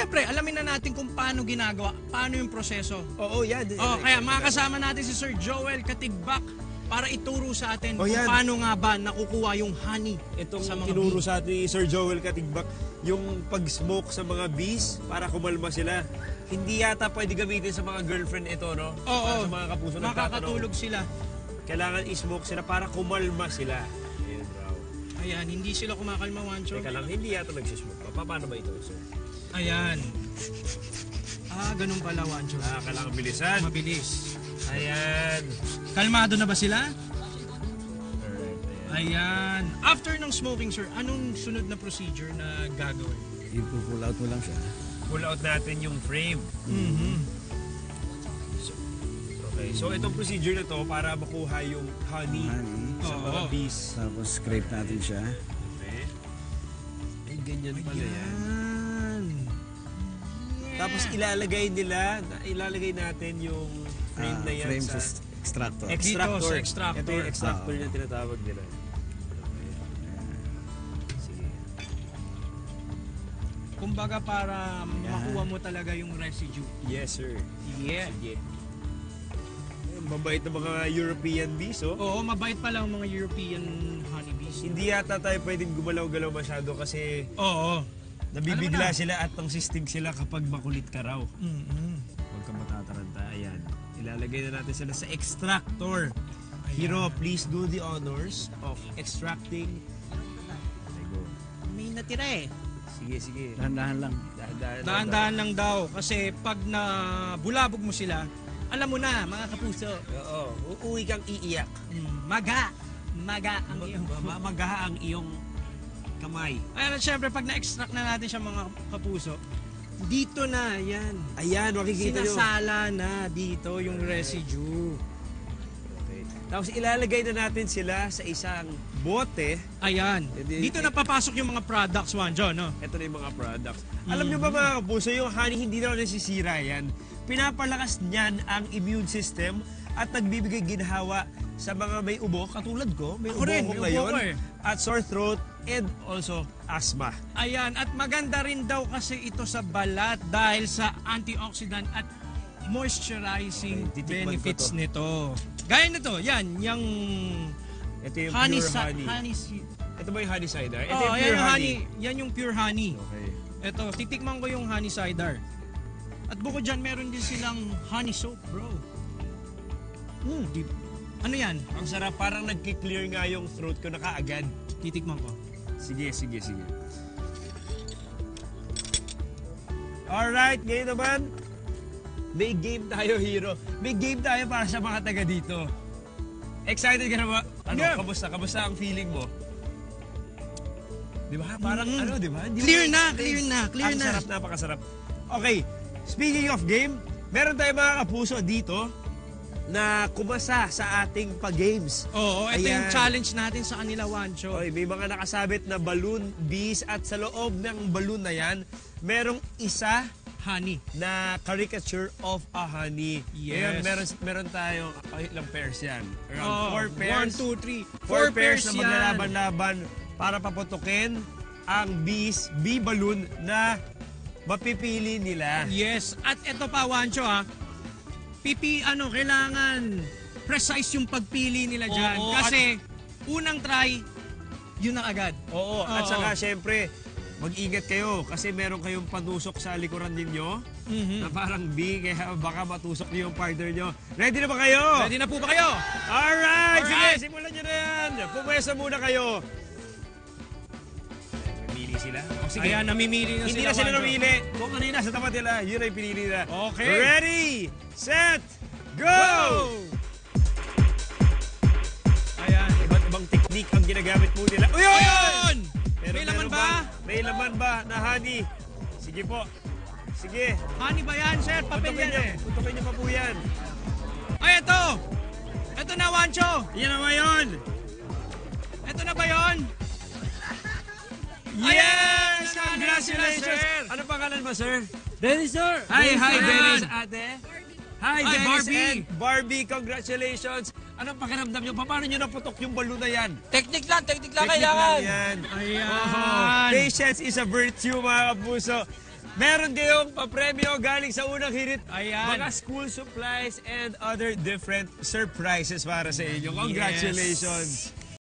syempre, alamin na natin kung paano ginagawa, paano yung proseso. Oo, yan. Kaya makakasama natin si Sir Joel Katigbak para ituro sa atin kung paano nga ba nakukuha yung honey. Itong sa mga tinuro sa atin ni Sir Joel Katigbak, yung pag-smoke sa mga bees para kumalma sila. Hindi yata pwede gamitin sa mga girlfriend ito, no? Oo. Para sa mga kapuso nagtatanong. Makakatulog sila. Kailangan i-smoke sila para kumalma sila. Ayun, bro. Ayan, hindi sila kumakalma, Wancho. Teka lang, hindi yata nagsismoke. Paano ba ito, sir? Ayan. Ganun pala, Wancho. Kailangan bilisan. Mabilis. Ayan. Kalmado na ba sila? Alright, Ayan. After ng smoking, sir, anong sunod na procedure na gagawin? I-pull out mo lang siya. Pull out natin yung frame. Okay, so itong procedure na to para makuha yung honey sa mga bees. Tapos scrape natin siya. Okay. Ay, ganyan pala yan. Tapos ilalagay natin yung frame na yan frame sa extractor. extractor. Dito sa extractor. Ito yung extractor na tinatawag nila. Kumbaga para makuha mo talaga yung residue. Yes, sir. Yeah. Sige. Mabait na mga European bees, oh. Oo, mabait pala ang mga European honeybees. Hindi yata tayo pwedeng gumalaw-galaw masyado kasi nabibigla sila at nangsistig sila kapag makulit ka raw. Huwag ka matataranta. Ayan. Ilalagay na natin sila sa extractor. Hiro, please do the honors of extracting. May natira eh. Sige. Dahan-dahan lang. Dahan-dahan lang daw kasi pag nabulabog mo sila, alam mo na mga kapuso. Oo. Uuwi kang iiyak. Maga ang iyong Magaha ang iyong kamay. Ayan at syempre pag na-extract na natin siya mga kapuso, dito na yan. Ayan, makikita nyo. Sinasala na dito yung residue. Okay. Tapos ilalagay na natin sila sa isang bote. Ayan. Dito na papasok yung mga products, Wanjo, no? Ito na yung mga products. Alam nyo ba mga kapuso, yung honey hindi daw nasisira yan. Pinapalakas niyan ang immune system at nagbibigay ginhawa sa mga may ubo, katulad ko, may ubo ko ngayon, at sore throat, and also asthma. Ayan, at maganda rin daw kasi ito sa balat dahil sa antioxidant at moisturizing benefits nito. Gaya nito, yan, yung ito yung honey pure honey. Ito ba yung honey cider? Ito yung pure honey. Yan yung pure honey. Okay. Ito, titikman ko yung honey cider. At bukod dyan, meron din silang honey soap, bro. Ano yan? Ang sarap, parang nagki-clear nga yung throat ko na kaagad. Titikman ko. Sige. Alright, ngayon naman, may game tayo, Hero. May game tayo para sa mga taga dito. Excited ka na ba? Kamusta ang feeling mo? Di ba? Parang di ba? Clear na. Ang sarap, napakasarap. Okay, speaking of game, meron tayong mga kapuso dito na kumasa sa ating pag-games. Oo, ito yung challenge natin sa kanila, Wancho. Oy, may mga nakasabit na balloon bees at sa loob ng balloon na yan, merong isa honey na caricature of a honey. Yes. Ngayon, meron tayo, ilang pairs yan? Around 4 pairs. 1, 2, 3. 4 pairs na maglalaban-laban para paputukin ang bee balloon na mapipili nila. Yes, at ito pa, Wancho, kailangan precise yung pagpili nila dyan. Kasi unang try, yun na agad. Oo, at saka syempre, mag-ingat kayo kasi meron kayong patusok sa likuran ninyo na parang bee, kaya baka matusok niyo yung partner nyo. Ready na ba kayo? Ready na po ba kayo? Alright! Sige, simulan nyo na yan! Pumwesa muna kayo. Namili sila? Sige. Ayan, namimili na Hindi sila. na sila Wancho. namili. Kung kanina sa tapat nila, yun ay pinili nila. Okay. Ready, set, go! Ayan. Iba't ibang technique ang ginagamit po nila. Ayun! Pero May laman meron ba? May laman ba na honey? Sige po. Sige. Honey ba yan, sir? Papel yan eh. Putukin niyo pa po yan. Ay, ito! Ito na, Wancho! Yan na ba yun? Ito na ba yun? Yes! Ayan! Congratulations! Sir. Ano pangalan mo, sir? Dennis, sir! Hi, Dennis. Dennis, ate. Hi, Ay, Dennis Barbie. and Barbie. Congratulations! Anong pakiramdam nyo? Paano nyo naputok yung balloon na yan? Technique lang Technique kailangan. lang yan. Ayan. Patience is a virtue, mga kapuso. Meron kayong papremyo galing sa unang hirit. Ayan. Mga school supplies and other different surprises para sa inyo. Congratulations!